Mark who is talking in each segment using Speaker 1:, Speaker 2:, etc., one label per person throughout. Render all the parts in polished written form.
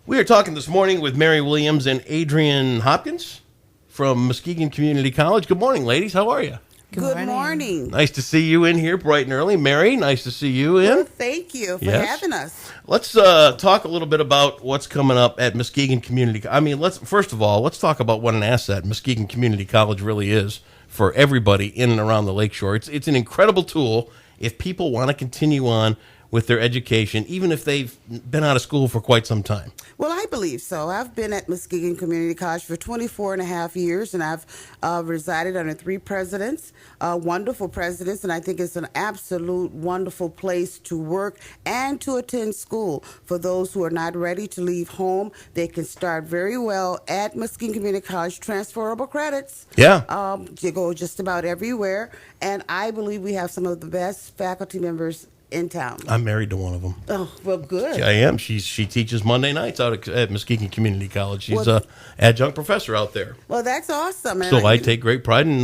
Speaker 1: We are talking this morning with Mary Williams and Adrienne Hopkins from Muskegon Community College. Good morning, ladies. How are you?
Speaker 2: Good morning.
Speaker 1: Nice to see you in here bright and early. Mary, nice to see you in.
Speaker 2: Well, thank you for having us.
Speaker 1: Let's talk a little bit about what's coming up at Muskegon Community. First of all, let's talk about what an asset Muskegon Community College really is for everybody in and around the lakeshore. It's an incredible tool if people want to continue on with their education, even if they've been out of school for quite some time.
Speaker 2: Well, I believe so. I've been at Muskegon Community College for 24 and a half years, and I've resided under 3 presidents, wonderful presidents, and I think it's an absolute wonderful place to work and to attend school. For those who are not ready to leave home, they can start very well at Muskegon Community College, transferable credits.
Speaker 1: Yeah.
Speaker 2: You go just about everywhere, and I believe we have some of the best faculty members in town.
Speaker 1: I'm married to one of them.
Speaker 2: Oh, well, good.
Speaker 1: I am. She teaches Monday nights out at Muskegon Community College. She's an adjunct professor out there.
Speaker 2: Well, that's awesome. And
Speaker 1: so I take great pride in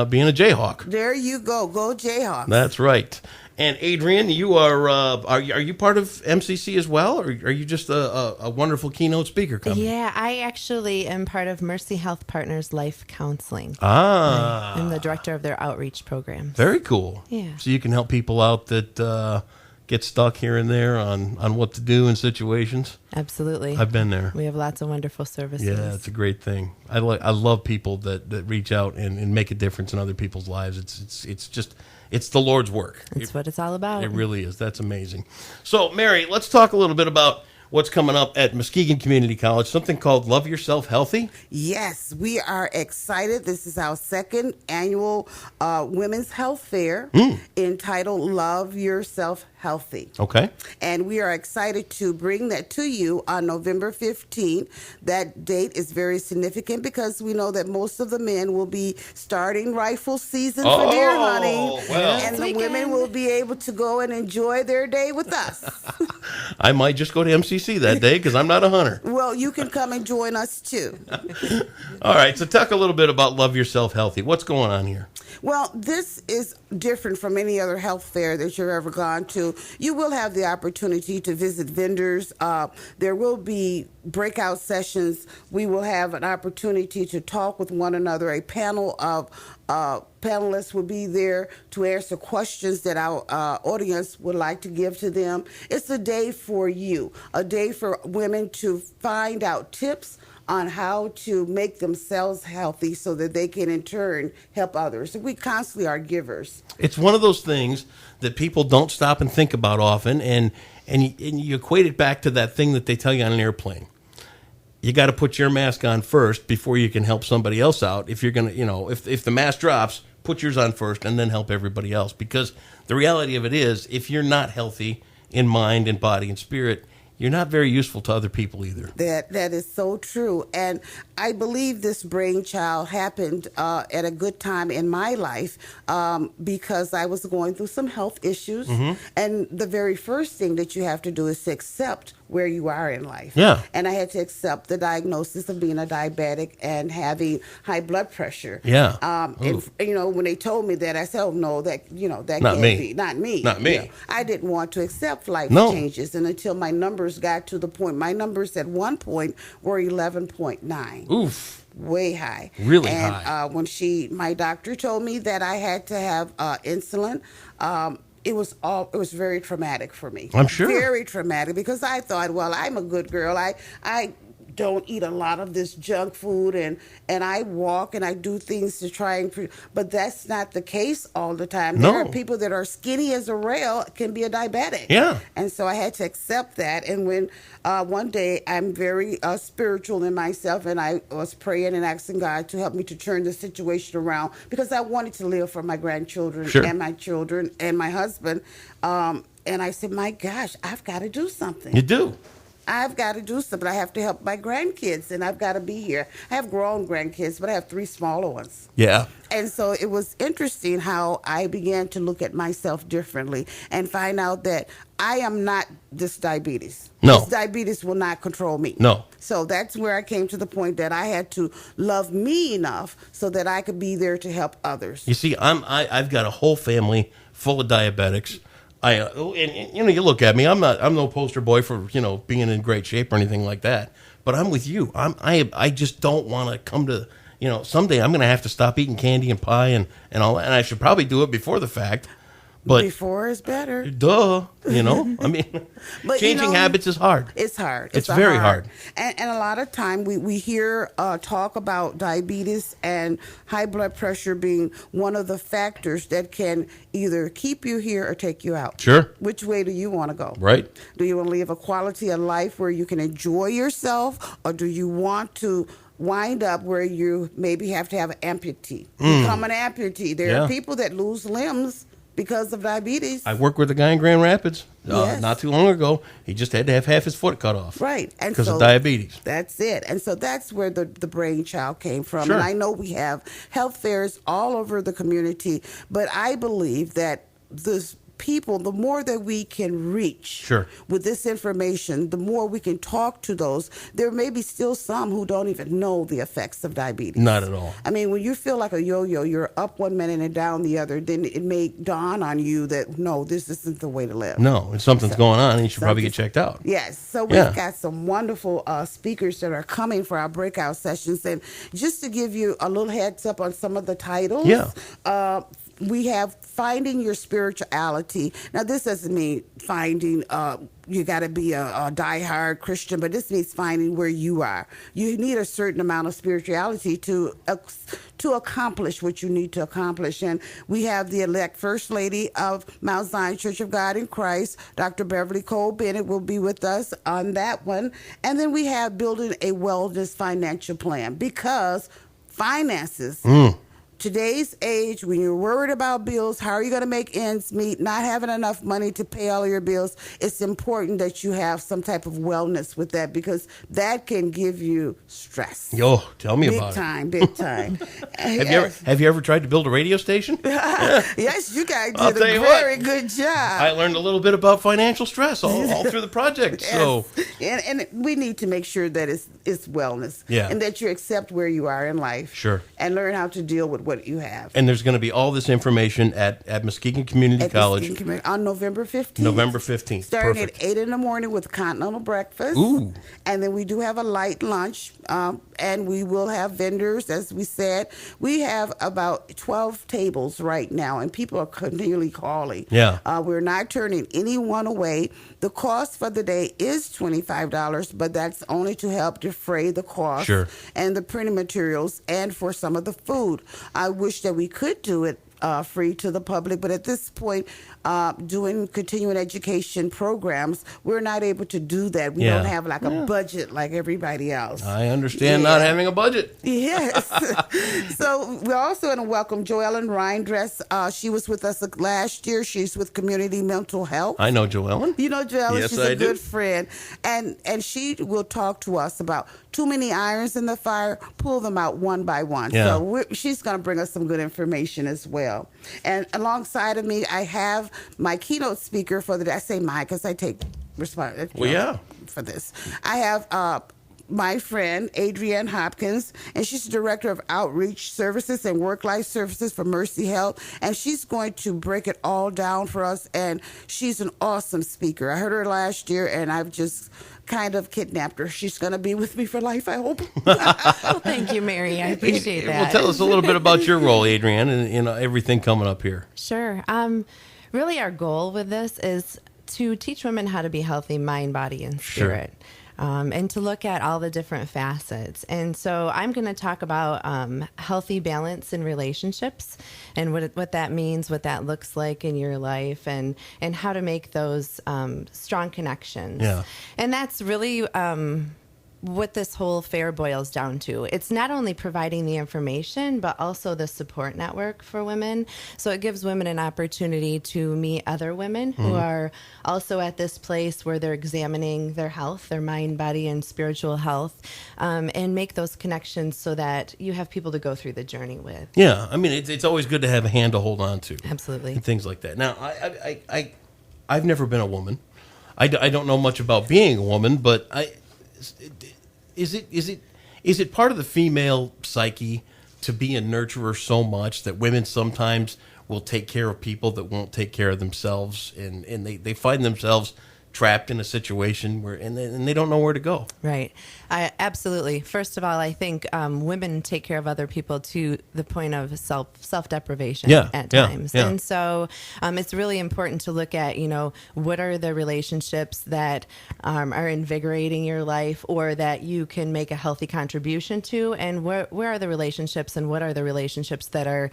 Speaker 1: being a Jayhawk.
Speaker 2: There you go. Go Jayhawks.
Speaker 1: That's right. And Adrienne, you are you part of MCC as well, or are you just a wonderful keynote speaker coming?
Speaker 3: Yeah, I actually am part of Mercy Health Partners Life Counseling. I'm the director of their outreach program.
Speaker 1: Very cool.
Speaker 3: Yeah.
Speaker 1: So you can help people out that get stuck here and there on what to do in situations.
Speaker 3: Absolutely.
Speaker 1: I've been there.
Speaker 3: We have lots of wonderful services.
Speaker 1: Yeah, it's a great thing. I love people that reach out and make a difference in other people's lives. It's the Lord's work.
Speaker 3: That's what it's all about.
Speaker 1: It really is. That's amazing. So, Mary, let's talk a little bit about what's coming up at Muskegon Community College, something called Love Yourself Healthy.
Speaker 2: Yes, we are excited. This is our second annual Women's Health Fair entitled Love Yourself Healthy.
Speaker 1: Okay.
Speaker 2: And we are excited to bring that to you on November 15th. That date is very significant because we know that most of the men will be starting rifle season for deer hunting.
Speaker 1: Well.
Speaker 2: And the women will be able to go and enjoy their day with us.
Speaker 1: I might just go to MCC that day because I'm not a hunter.
Speaker 2: Well, you can come and join us too.
Speaker 1: All right, so talk a little bit about Love Yourself Healthy. What's going on here?
Speaker 2: Well, this is different from any other health fair that you've ever gone to. You will have the opportunity to visit vendors. There will be breakout sessions. We will have an opportunity to talk with one another. A panel of panelists will be there to answer questions that our audience would like to give to them. It's a day for you, a day for women to find out tips on how to make themselves healthy so that they can in turn help others. We constantly are givers.
Speaker 1: It's one of those things that people don't stop and think about often, and you equate it back to that thing that they tell you on an airplane. You got to put your mask on first before you can help somebody else out. If you're going to, if the mask drops, put yours on first and then help everybody else. Because the reality of it is, if you're not healthy in mind and body and spirit, you're not very useful to other people either.
Speaker 2: That is so true. And I believe this brainchild happened at a good time in my life because I was going through some health issues. Mm-hmm. And the very first thing that you have to do is to accept where you are in life.
Speaker 1: Yeah.
Speaker 2: And I had to accept the diagnosis of being a diabetic and having high blood pressure.
Speaker 1: Yeah.
Speaker 2: And, when they told me that, I said, oh, no, that
Speaker 1: not
Speaker 2: can't
Speaker 1: me.
Speaker 2: be. Not me.
Speaker 1: Not me.
Speaker 2: I didn't want to accept life changes. And until my numbers got to the point, my numbers at one point were 11.9.
Speaker 1: Oof.
Speaker 2: Way high.
Speaker 1: Really high.
Speaker 2: And when my doctor told me that I had to have insulin, it was very traumatic for me.
Speaker 1: I'm sure.
Speaker 2: Very traumatic because I thought, well, I'm a good girl. I don't eat a lot of this junk food and I walk and I do things to try and but that's not the case all the time.
Speaker 1: No.
Speaker 2: There are people that are skinny as a rail can be a diabetic.
Speaker 1: Yeah.
Speaker 2: And so I had to accept that. And when one day I'm very spiritual in myself and I was praying and asking God to help me to turn the situation around because I wanted to live for my grandchildren and my children and my husband. And I said, my gosh, I've got to do something.
Speaker 1: You do.
Speaker 2: I've got to do something. I have to help my grandkids, and I've got to be here. I have grown grandkids, but I have 3 smaller ones.
Speaker 1: Yeah.
Speaker 2: And so it was interesting how I began to look at myself differently and find out that I am not this diabetes.
Speaker 1: No.
Speaker 2: This diabetes will not control me.
Speaker 1: No.
Speaker 2: So that's where I came to the point that I had to love me enough so that I could be there to help others.
Speaker 1: You see, I've got a whole family full of diabetics. And you look at me. I'm no poster boy for being in great shape or anything like that. But I'm with you. I just don't want to come to someday I'm going to have to stop eating candy and pie and all that. And I should probably do it before the fact. But
Speaker 2: before is better.
Speaker 1: Duh. I mean, but, changing habits is hard.
Speaker 2: It's hard.
Speaker 1: It's very hard.
Speaker 2: And a lot of time we hear talk about diabetes and high blood pressure being one of the factors that can either keep you here or take you out.
Speaker 1: Sure.
Speaker 2: Which way do you want to go?
Speaker 1: Right.
Speaker 2: Do you want to live a quality of life where you can enjoy yourself, or do you want to wind up where you maybe have to have an amputee? Become an amputee. There are people that lose limbs because of diabetes.
Speaker 1: I worked with a guy in Grand Rapids
Speaker 2: Yes.
Speaker 1: not too long ago. He just had to have half his foot cut off.
Speaker 2: Right. And
Speaker 1: because of diabetes.
Speaker 2: That's it. And so that's where the brainchild came from.
Speaker 1: Sure.
Speaker 2: And I know we have health fairs all over the community, but I believe that this people, the more that we can reach with this information, the more we can talk to those. There may be still some who don't even know the effects of diabetes.
Speaker 1: Not at all.
Speaker 2: I mean, when you feel like a yo-yo, you're up one minute and down the other, then it may dawn on you that, no, this isn't the way to live.
Speaker 1: No, if something's going on, you should probably get checked out.
Speaker 2: Yes. So we've got some wonderful speakers that are coming for our breakout sessions. And just to give you a little heads up on some of the titles. We have Finding Your Spirituality. Now, this doesn't mean finding, you got to be a diehard Christian, but this means finding where you are. You need a certain amount of spirituality to accomplish what you need to accomplish. And we have the elect First Lady of Mount Zion Church of God in Christ, Dr. Beverly Cole Bennett, will be with us on that one. And then we have Building a Wellness Financial Plan, because finances... Today's age, when you're worried about bills, how are you going to make ends meet, not having enough money to pay all your bills, it's important that you have some type of wellness with that, because that can give you stress.
Speaker 1: Yo, tell me about it.
Speaker 2: Big time.
Speaker 1: Have you ever tried to build a radio station?
Speaker 2: Yes, you guys did a very good job.
Speaker 1: I learned a little bit about financial stress all through the project.
Speaker 2: Yes.
Speaker 1: So,
Speaker 2: and we need to make sure that it's wellness, and that you accept where you are in life, and learn how to deal with what you have.
Speaker 1: And there's going to be all this information at Muskegon Community College
Speaker 2: on November 15th.
Speaker 1: November 15th.
Speaker 2: Starting at 8 in the morning with continental breakfast.
Speaker 1: Ooh.
Speaker 2: And then we do have a light lunch, and we will have vendors, as we said. We have about 12 tables right now, and people are continually calling.
Speaker 1: Yeah.
Speaker 2: We're not turning anyone away. The cost for the day is $25, but that's only to help defray the cost and the printing materials and for some of the food. I wish that we could do it free to the public, but at this point, doing continuing education programs, we're not able to do that. We don't have like a budget like everybody else.
Speaker 1: I understand not having a budget.
Speaker 2: Yes. So we're also going to welcome Joellen Reindress. She was with us last year. She's with Community Mental Health.
Speaker 1: I know Joellen.
Speaker 2: You know Joellen.
Speaker 1: Yes,
Speaker 2: she's
Speaker 1: I
Speaker 2: a
Speaker 1: do.
Speaker 2: good friend. And she will talk to us about too many irons in the fire, pull them out one by one.
Speaker 1: Yeah.
Speaker 2: So she's going to bring us some good information as well. And alongside of me, I have my keynote speaker for the day. I say my because I take responsibility for this. I have my friend, Adrienne Hopkins, and she's the Director of Outreach Services and Work-Life Services for Mercy Health, and she's going to break it all down for us, and she's an awesome speaker. I heard her last year, and I've just kind of kidnapped her. She's going to be with me for life, I hope.
Speaker 3: Well, thank you, Mary. I appreciate that.
Speaker 1: Well, tell us a little bit about your role, Adrienne, and everything coming up here.
Speaker 3: Sure. Really, our goal with this is to teach women how to be healthy mind, body, and spirit. And to look at all the different facets. And so I'm going to talk about healthy balance in relationships and what that means, what that looks like in your life, and how to make those strong connections.
Speaker 1: Yeah.
Speaker 3: And that's really what this whole fair boils down to. It's not only providing the information, but also the support network for women. So it gives women an opportunity to meet other women who are also at this place where they're examining their health, their mind, body, and spiritual health, and make those connections so that you have people to go through the journey with.
Speaker 1: Yeah, I mean, it's always good to have a hand to hold on to.
Speaker 3: Absolutely.
Speaker 1: And things like that. Now, I've never been a woman. I don't know much about being a woman, but is it part of the female psyche to be a nurturer so much that women sometimes will take care of people that won't take care of themselves, and they find themselves trapped in a situation where and they don't know where to go.
Speaker 3: Right. Absolutely. First of all, I think women take care of other people to the point of self-deprivation at times.
Speaker 1: Yeah.
Speaker 3: And so it's really important to look at, what are the relationships that are invigorating your life or that you can make a healthy contribution to, and where are the relationships and what are the relationships that are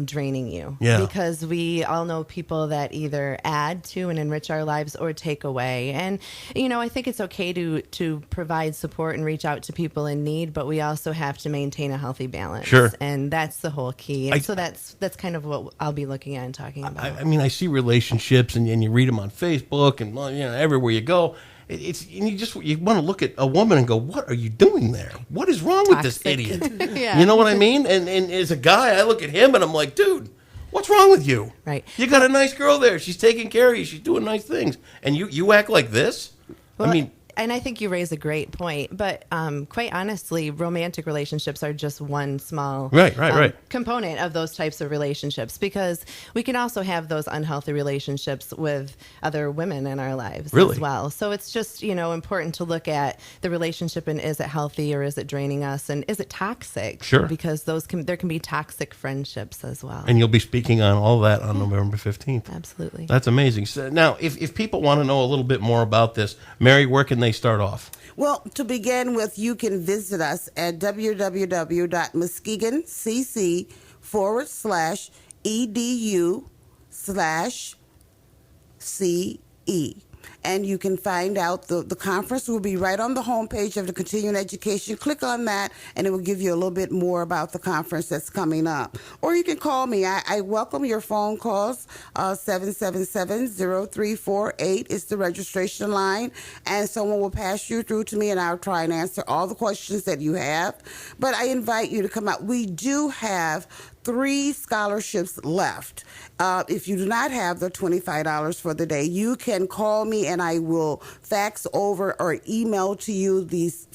Speaker 3: draining you?
Speaker 1: Yeah.
Speaker 3: Because we all know people that either add to and enrich our lives or take away. And, I think it's okay to provide support and reach out to people in need, but we also have to maintain a healthy balance.
Speaker 1: Sure.
Speaker 3: And that's the whole key. And so that's kind of what I'll be looking at and talking about.
Speaker 1: I see relationships, and you read them on Facebook, and everywhere you go. You want to look at a woman and go, what are you doing there? What is wrong with this idiot?
Speaker 3: Yeah.
Speaker 1: You know what I mean? And as a guy, I look at him and I'm like, dude, what's wrong with you?
Speaker 3: Right.
Speaker 1: You got a nice girl there. She's taking care of you. She's doing nice things. And you act like this?
Speaker 3: Well, and I think you raise a great point, but quite honestly, romantic relationships are just one small component of those types of relationships, because we can also have those unhealthy relationships with other women in our lives as well. So it's just, important to look at the relationship and is it healthy or is it draining us, and is it toxic?
Speaker 1: Sure.
Speaker 3: Because there can be toxic friendships as well.
Speaker 1: And you'll be speaking on all that on November 15th.
Speaker 3: Absolutely.
Speaker 1: That's amazing. So now, if people want to know a little bit more about this, Mary, where can they start off?
Speaker 2: Well, to begin with, you can visit us at www.muskegoncc.edu/CE. And you can find out the conference will be right on the homepage of the Continuing Education. Click on that, and it will give you a little bit more about the conference that's coming up. Or you can call me. I welcome your phone calls. 777-0348 is the registration line, and someone will pass you through to me, and I'll try and answer all the questions that you have. But I invite you to come out. We do have 3 scholarships left. If you do not have the $25 for the day, you can call me and I will fax over or email to you these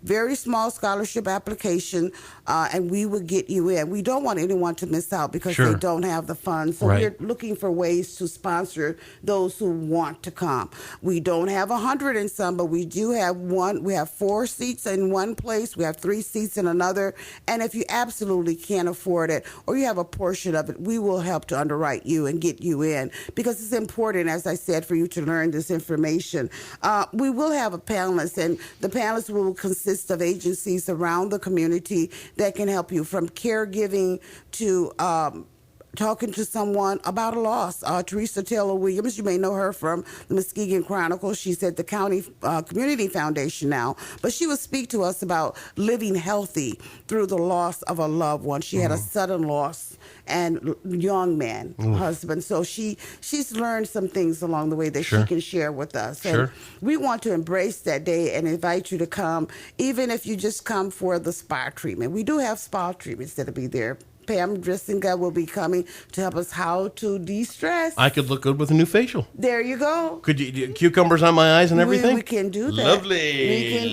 Speaker 2: very small scholarship application, and we will get you in. We don't want anyone to miss out because they don't have the funds. So we're looking for ways to sponsor those who want to come. We don't have 100 and some, but we do have one. We have 4 seats in one place. We have 3 seats in another. And if you absolutely can't afford it, or you have a portion of it, we will help to underwrite you and get you in, because it's important, as I said, for you to learn this information. We will have a panelist, and the panelists will consist of agencies around the community that can help you, from caregiving to talking to someone about a loss. Teresa Taylor Williams, you may know her from the Muskegon Chronicle. She's at the County Community Foundation now, but she will speak to us about living healthy through the loss of a loved one. She had a sudden loss and young man, husband. So she's learned some things along the way that she can share with us. And we want to embrace that day and invite you to come, even if you just come for the spa treatment. We do have spa treatments that'll be there. Pam Drissinga will be coming to help us how to de-stress.
Speaker 1: I could look good with a new facial.
Speaker 2: There you go.
Speaker 1: Could you cucumbers on my eyes and everything?
Speaker 2: We can do that.
Speaker 1: Lovely.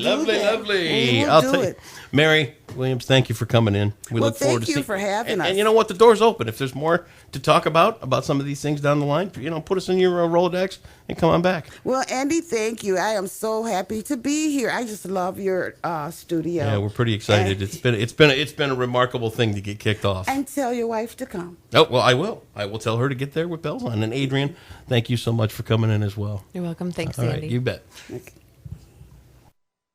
Speaker 1: I'll tell you. Mary Williams, thank you for coming in. We look forward to
Speaker 2: seeing you for having us.
Speaker 1: And you know what? The door's open. If there's more to talk about some of these things down the line, put us in your Rolodex and come on back.
Speaker 2: Well, Andy, thank you. I am so happy to be here. I just love your studio.
Speaker 1: Yeah, we're pretty excited. And it's been a remarkable thing to get kicked off.
Speaker 2: And tell your wife to come.
Speaker 1: Oh, well, I will. I will tell her to get there with bells on. And Adrienne, thank you so much for coming in as well.
Speaker 3: You're welcome. Thanks,
Speaker 1: All
Speaker 3: Andy.
Speaker 1: right, you bet.
Speaker 2: Okay.